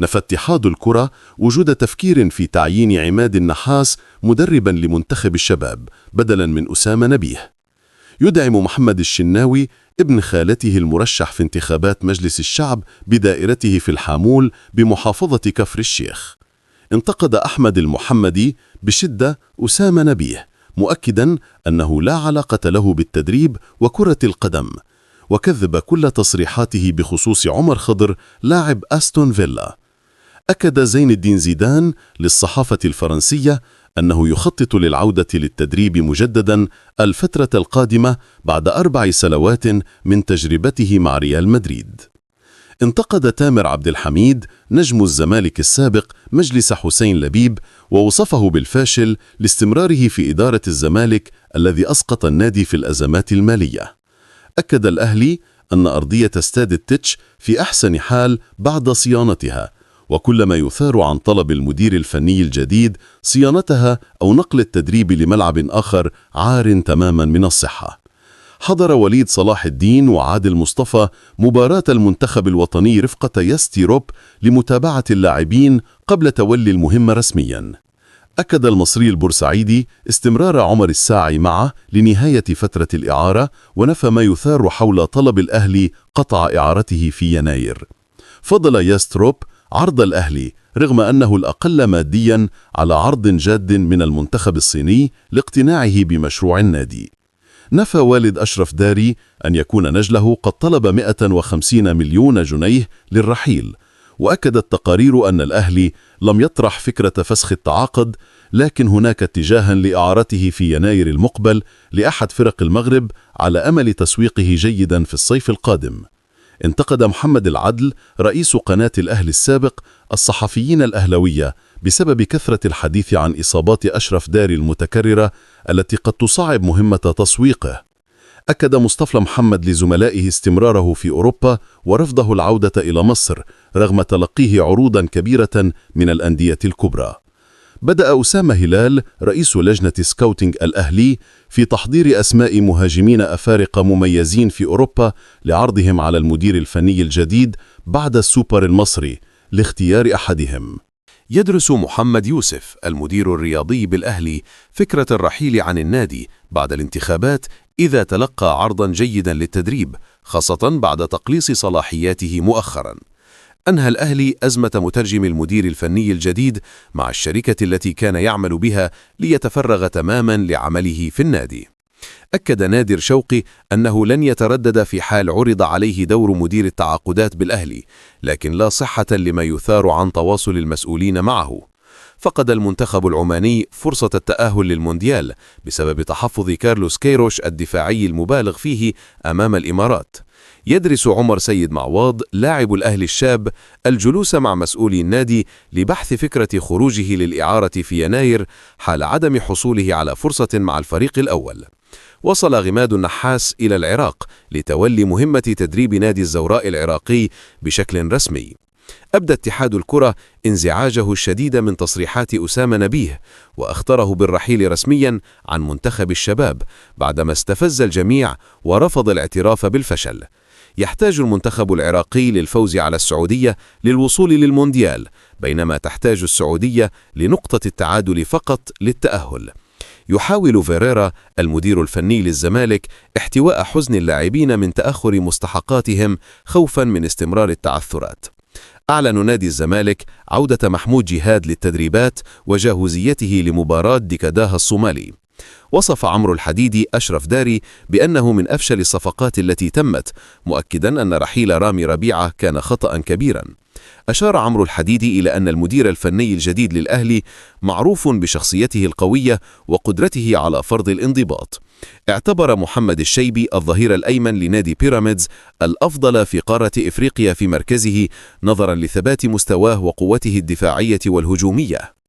نفى اتحاد الكرة وجود تفكير في تعيين عماد النحاس مدربا لمنتخب الشباب بدلا من أسامة نبيه. يدعم محمد الشناوي ابن خالته المرشح في انتخابات مجلس الشعب بدائرته في الحامول بمحافظة كفر الشيخ. انتقد أحمد المحمدي بشدة أسامة نبيه، مؤكدا أنه لا علاقة له بالتدريب وكرة القدم، وكذب كل تصريحاته بخصوص عمر خضر لاعب أستون فيلا. أكد زين الدين زيدان للصحافة الفرنسية أنه يخطط للعودة للتدريب مجددا الفترة القادمة بعد 4 سنوات من تجربته مع ريال مدريد. انتقد تامر عبد الحميد نجم الزمالك السابق مجلس حسين لبيب ووصفه بالفاشل لاستمراره في إدارة الزمالك الذي أسقط النادي في الأزمات المالية. أكد الأهلي أن أرضية استاد التتش في أحسن حال بعد صيانتها، وكل ما يثار عن طلب المدير الفني الجديد صيانتها أو نقل التدريب لملعب آخر عار تماما من الصحة. حضر وليد صلاح الدين وعادل مصطفى مباراة المنتخب الوطني رفقة يستي روب لمتابعة اللاعبين قبل تولي المهمة رسميا. أكد المصري البورسعيدي استمرار عمر الساعي معه لنهاية فترة الإعارة، ونفى ما يثار حول طلب الأهلي قطع إعارته في يناير. فضل يستروب عرض الأهلي رغم أنه الأقل ماديا على عرض جاد من المنتخب الصيني لاقتناعه بمشروع النادي. نفى والد أشرف داري أن يكون نجله قد طلب 150 مليون جنيه للرحيل، وأكدت تقارير أن الأهلي لم يطرح فكرة فسخ التعاقد، لكن هناك اتجاها لإعارته في يناير المقبل لأحد فرق المغرب على أمل تسويقه جيدا في الصيف القادم. انتقد محمد العدل رئيس قناة الأهلي السابق الصحفيين الأهلوية بسبب كثرة الحديث عن إصابات أشرف داري المتكررة التي قد تصعب مهمة تسويقه. أكد مصطفى محمد لزملائه استمراره في أوروبا ورفضه العودة إلى مصر رغم تلقيه عروضا كبيرة من الأندية الكبرى. بدأ أسامة هلال رئيس لجنة سكاوتينج الأهلي في تحضير أسماء مهاجمين أفارقة مميزين في أوروبا لعرضهم على المدير الفني الجديد بعد السوبر المصري لاختيار أحدهم. يدرس محمد يوسف المدير الرياضي بالأهلي فكرة الرحيل عن النادي بعد الانتخابات إذا تلقى عرضا جيدا للتدريب، خاصة بعد تقليص صلاحياته مؤخرا. أنهى الأهلي أزمة مترجم المدير الفني الجديد مع الشركة التي كان يعمل بها ليتفرغ تماما لعمله في النادي. أكد نادر شوقي أنه لن يتردد في حال عرض عليه دور مدير التعاقدات بالأهلي، لكن لا صحة لما يثار عن تواصل المسؤولين معه. فقد المنتخب العماني فرصة التأهل للمونديال بسبب تحفظ كارلوس كيروش الدفاعي المبالغ فيه أمام الإمارات. يدرس عمر سيد معواض لاعب الأهلي الشاب الجلوس مع مسؤولي النادي لبحث فكرة خروجه للإعارة في يناير حال عدم حصوله على فرصة مع الفريق الأول. وصل غماد النحاس إلى العراق لتولي مهمة تدريب نادي الزوراء العراقي بشكل رسمي. أبدى اتحاد الكرة انزعاجه الشديد من تصريحات أسامة نبيه، وأخطره بالرحيل رسميا عن منتخب الشباب بعدما استفز الجميع ورفض الاعتراف بالفشل. يحتاج المنتخب العراقي للفوز على السعودية للوصول للمونديال، بينما تحتاج السعودية لنقطة التعادل فقط للتأهل. يحاول فيريرا المدير الفني للزمالك احتواء حزن اللاعبين من تأخر مستحقاتهم خوفا من استمرار التعثرات. أعلن نادي الزمالك عودة محمود جهاد للتدريبات وجاهزيته لمباراة ديكاداها الصومالي. وصف عمرو الحديدي أشرف داري بأنه من أفشل الصفقات التي تمت، مؤكدا أن رحيل رامي ربيعة كان خطأ كبيرا. أشار عمرو الحديدي إلى أن المدير الفني الجديد للأهلي معروف بشخصيته القوية وقدرته على فرض الانضباط. اعتبر محمد الشيبي الظهير الأيمن لنادي بيراميدز الأفضل في قارة إفريقيا في مركزه نظرا لثبات مستواه وقوته الدفاعية والهجومية.